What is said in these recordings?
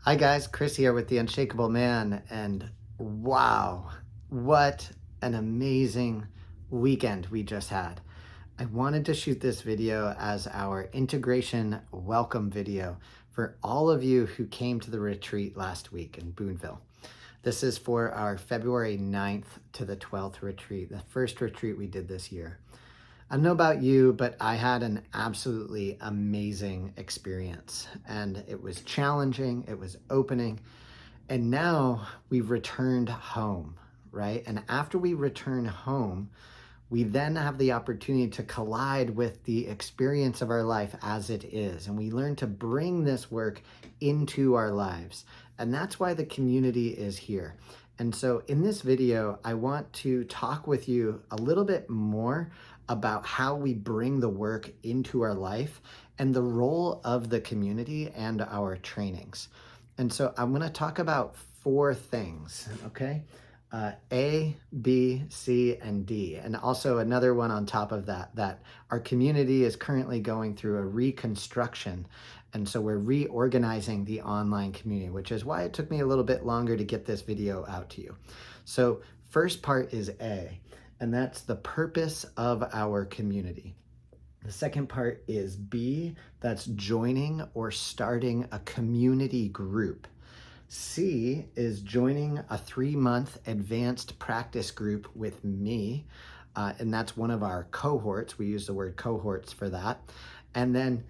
Hi guys, Chris here with The Unshakable Man, and wow, what an amazing weekend we just had. I wanted to shoot this video as our integration welcome video for all of you who came to the retreat last week in Boonville. This is for our February 9th to the 12th retreat, the first retreat we did this year. I don't know about you, but I had an absolutely amazing experience, and it was challenging, it was opening, and now we've returned home, right? And after we return home, we then have the opportunity to collide with the experience of our life as it is. And we learn to bring this work into our lives. And that's why the community is here. And so in this video, I want to talk with you a little bit more about how we bring the work into our life and the role of the community and our trainings. And so I'm going to talk about four things, okay? A, B, C, and D. And also another one on top of that, that our community is currently going through a reconstruction. And so we're reorganizing the online community, which is why it took me a little bit longer to get this video out to you. So first part is A, and that's the purpose of our community. The second part is B, that's joining or starting a community group. C is joining a 3-month advanced practice group with me, and that's one of our cohorts. We use the word cohorts for that. And then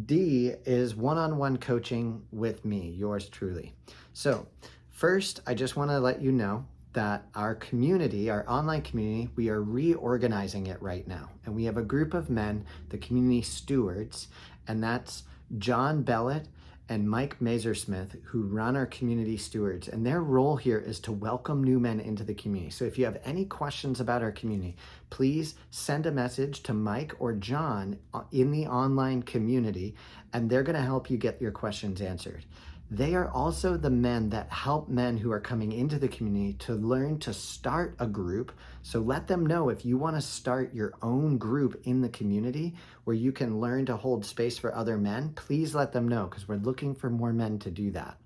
D is one-on-one coaching with me, yours truly. So first, I just want to let you know that our community, our online community, we are reorganizing it right now. And we have a group of men, the community stewards, and that's John Bellett and Mike Mazersmith, who run our community stewards. And their role here is to welcome new men into the community. So if you have any questions about our community, please send a message to Mike or John in the online community, and they're going to help you get your questions answered. They are also the men that help men who are coming into the community to learn to start a group. So let them know if you want to start your own group in the community where you can learn to hold space for other men, please let them know, because we're looking for more men to do that.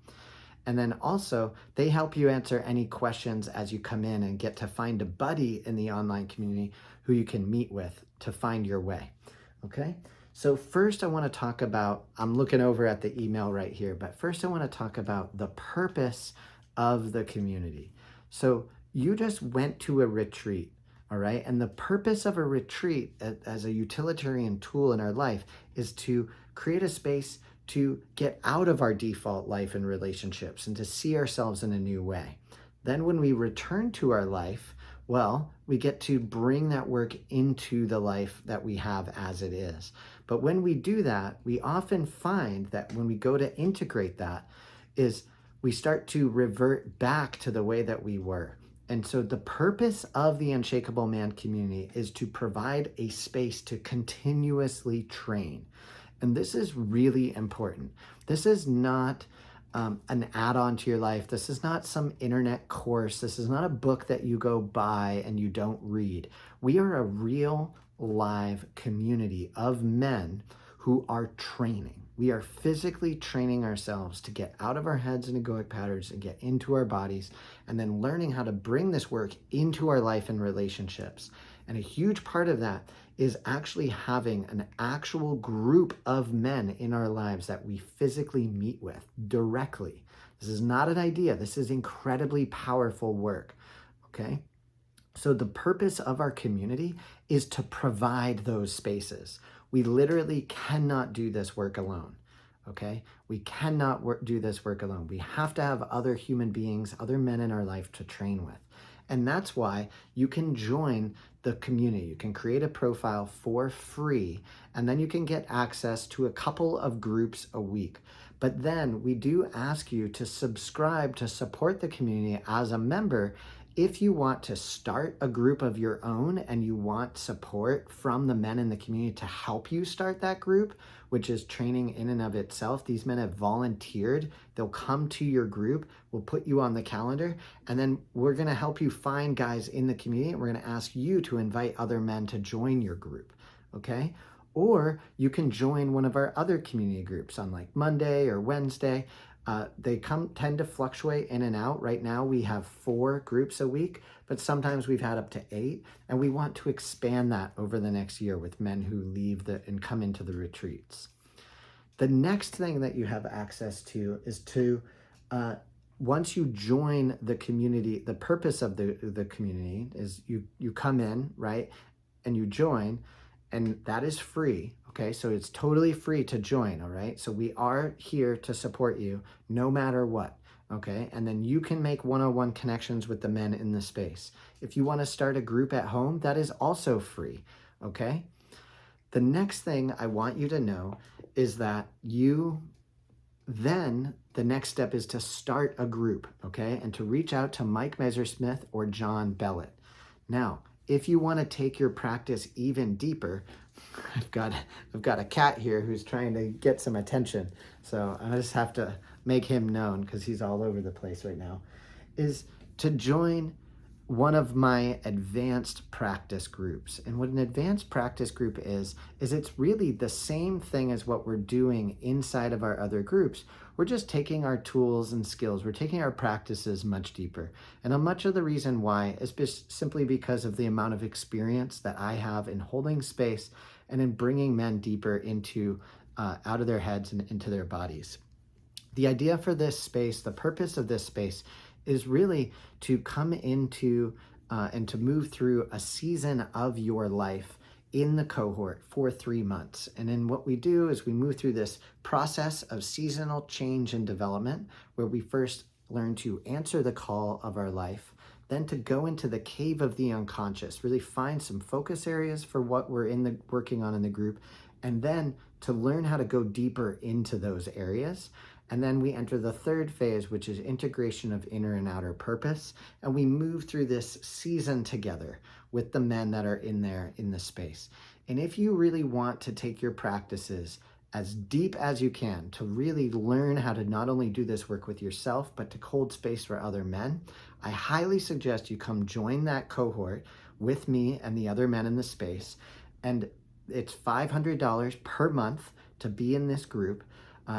And then also, they help you answer any questions as you come in and get to find a buddy in the online community who you can meet with to find your way, okay? So first I want to talk about, I'm looking over at the email right here, but first I want to talk about the purpose of the community. So you just went to a retreat, all right? And the purpose of a retreat as a utilitarian tool in our life is to create a space to get out of our default life and relationships and to see ourselves in a new way. Then when we return to our life, well, we get to bring that work into the life that we have as it is. But when we do that, we often find that when we go to integrate that is we start to revert back to the way that we were. And so the purpose of the Unshakable Man community is to provide a space to continuously train. And this is really important. This is not an add-on to your life. This is not some internet course. This is not a book that you go buy and you don't read. We are a real live community of men who are training. We are physically training ourselves to get out of our heads and egoic patterns and get into our bodies, and then learning how to bring this work into our life and relationships. And a huge part of that is actually having an actual group of men in our lives that we physically meet with directly. This is not an idea. This is incredibly powerful work, okay? So the purpose of our community is to provide those spaces. We literally cannot do this work alone, okay? We cannot do this work alone. We have to have other human beings, other men in our life to train with. And that's why you can join the community. You can create a profile for free, and then you can get access to a couple of groups a week. But then we do ask you to subscribe to support the community as a member if you want to start a group of your own and you want support from the men in the community to help you start that group, which is training in and of itself. These men have volunteered. They'll come to your group. We'll put you on the calendar, and then we're going to help you find guys in the community. And we're going to ask you to invite other men to join your group, okay? Or you can join one of our other community groups on like Monday or Wednesday. They tend to fluctuate in and out. Right now we have 4 groups a week, but sometimes we've had up to 8, and we want to expand that over the next year with men who leave and come into the retreats. The next thing that you have access to is to, once you join the community, the purpose of the community is you come in, right, and you join, and that is free. Okay, so it's totally free to join. All right, so we are here to support you no matter what. Okay, and then you can make one-on-one connections with the men in the space. If you want to start a group at home, that is also free. Okay, the next thing I want you to know is that the next step is to start a group, okay, and to reach out to Mike Messersmith or John Bellet. Now, if you want to take your practice even deeper, I've got a cat here who's trying to get some attention, so I just have to make him known because he's all over the place right now, is to join one of my advanced practice groups. And what an advanced practice group is it's really the same thing as what we're doing inside of our other groups. We're just taking our tools and skills, we're taking our practices much deeper. And much of the reason why is simply because of the amount of experience that I have in holding space and in bringing men deeper into, out of their heads and into their bodies. The idea for this space, the purpose of this space, is really to come into and to move through a season of your life in the cohort for 3 months. And then what we do is we move through this process of seasonal change and development, where we first learn to answer the call of our life, then to go into the cave of the unconscious, really find some focus areas for what we're working on in the group, and then to learn how to go deeper into those areas. And then we enter the third phase, which is integration of inner and outer purpose. And we move through this season together with the men that are in there in the space. And if you really want to take your practices as deep as you can to really learn how to not only do this work with yourself, but to hold space for other men, I highly suggest you come join that cohort with me and the other men in the space. And it's $500 per month to be in this group.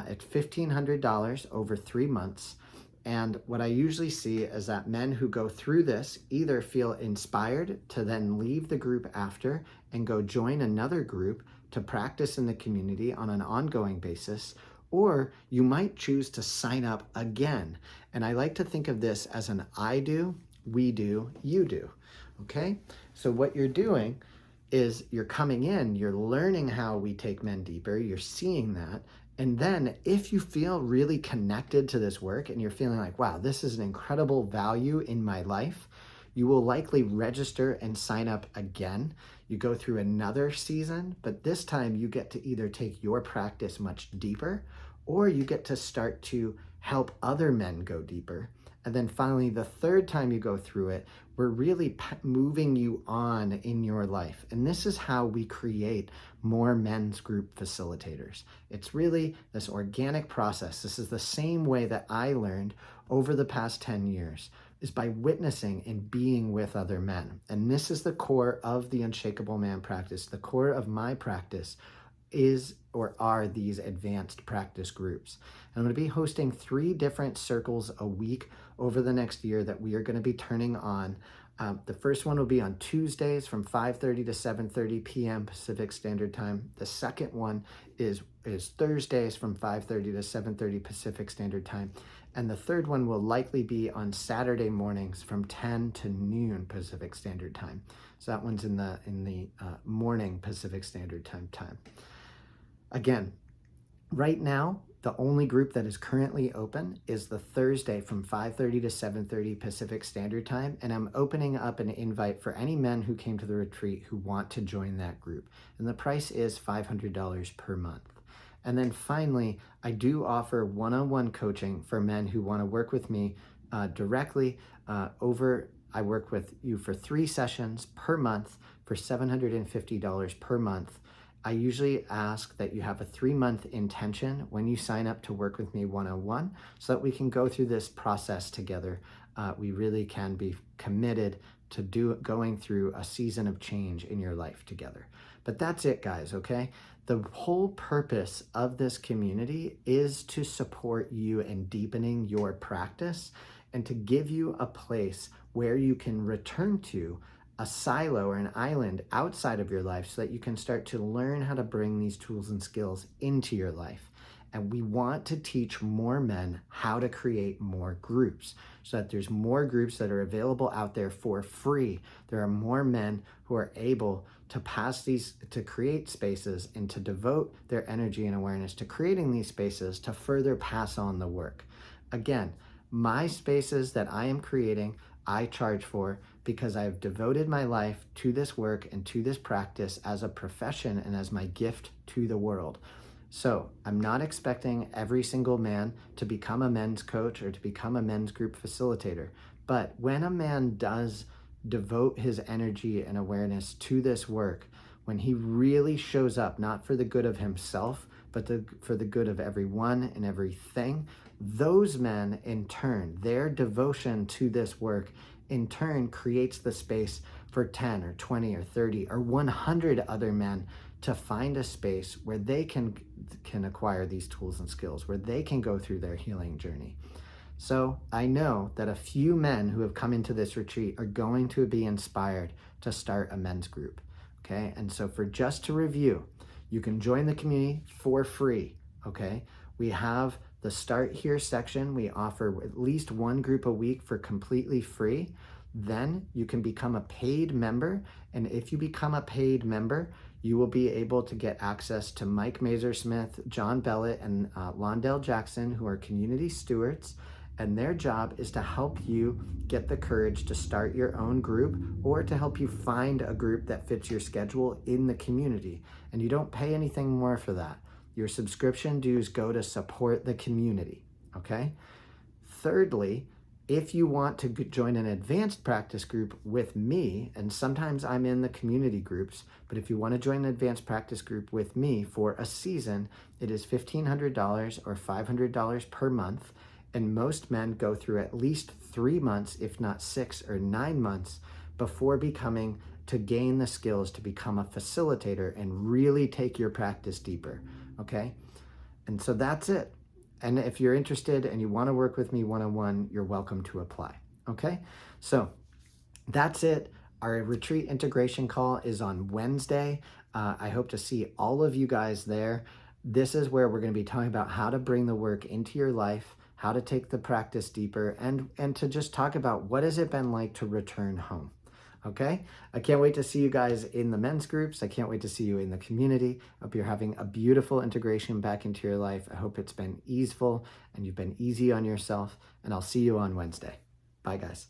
It's $1,500 over 3 months. And what I usually see is that men who go through this either feel inspired to then leave the group after and go join another group to practice in the community on an ongoing basis, or you might choose to sign up again. And I like to think of this as an I do, we do, you do. Okay? So what you're doing is you're coming in, you're learning how we take men deeper, you're seeing that. And then if you feel really connected to this work and you're feeling like, wow, this is an incredible value in my life, you will likely register and sign up again. You go through another season, but this time you get to either take your practice much deeper, or you get to start to help other men go deeper. And then finally, the third time you go through it, we're really moving you on in your life. And this is how we create more men's group facilitators. It's really this organic process. This is the same way that I learned over the past 10 years, is by witnessing and being with other men. And this is the core of the Unshakable Man practice. The core of my practice is or are these advanced practice groups. And I'm going to be hosting 3 different circles a week over the next year that we are going to be turning on. The first one will be on Tuesdays from 5:30 to 7:30 p.m. Pacific Standard Time. The second one is Thursdays from 5:30 to 7:30 Pacific Standard Time. And the third one will likely be on Saturday mornings from 10 to noon Pacific Standard Time. So that one's in the morning Pacific Standard Time. Again, right now, the only group that is currently open is the Thursday from 5:30 to 7:30 Pacific Standard Time, and I'm opening up an invite for any men who came to the retreat who want to join that group. And the price is $500 per month. And then finally, I do offer one-on-one coaching for men who want to work with me directly I work with you for 3 sessions per month for $750 per month. I usually ask that you have a 3-month intention when you sign up to work with me one-on-one so that we can go through this process together. We really can be committed to going through a season of change in your life together. But that's it, guys, okay? The whole purpose of this community is to support you in deepening your practice and to give you a place where you can return to, a silo or an island outside of your life, so that you can start to learn how to bring these tools and skills into your life. And we want to teach more men how to create more groups so that there's more groups that are available out there for free. There are more men who are able to to create spaces and to devote their energy and awareness to creating these spaces to further pass on the work. Again, my spaces that I am creating, I charge for because I've devoted my life to this work and to this practice as a profession and as my gift to the world. So I'm not expecting every single man to become a men's coach or to become a men's group facilitator. But when a man does devote his energy and awareness to this work, when he really shows up, not for the good of himself, but for the good of everyone and everything, those men in turn, their devotion to this work in turn creates the space for 10 or 20 or 30 or 100 other men to find a space where they can acquire these tools and skills, where they can go through their healing journey. So I know that a few men who have come into this retreat are going to be inspired to start a men's group, okay? And so just to review, you can join the community for free, okay? We have the Start Here section. We offer at least one group a week for completely free. Then you can become a paid member. And if you become a paid member, you will be able to get access to Mike Mazersmith, John Bellett, and Londell Jackson, who are community stewards. And their job is to help you get the courage to start your own group or to help you find a group that fits your schedule in the community. And you don't pay anything more for that. Your subscription dues go to support the community, okay? Thirdly, if you want to join an advanced practice group with me, and sometimes I'm in the community groups, but if you want to join an advanced practice group with me for a season, it is $1,500 or $500 per month. And most men go through at least 3 months, if not 6 or 9 months, before to gain the skills to become a facilitator and really take your practice deeper, okay? And so that's it. And if you're interested and you want to work with me one-on-one, you're welcome to apply, okay? So that's it. Our retreat integration call is on Wednesday. I hope to see all of you guys there. This is where we're going to be talking about how to bring the work into your life, how to take the practice deeper, and to just talk about what has it been like to return home. Okay? I can't wait to see you guys in the men's groups. I can't wait to see you in the community. I hope you're having a beautiful integration back into your life. I hope it's been easeful and you've been easy on yourself, and I'll see you on Wednesday. Bye, guys.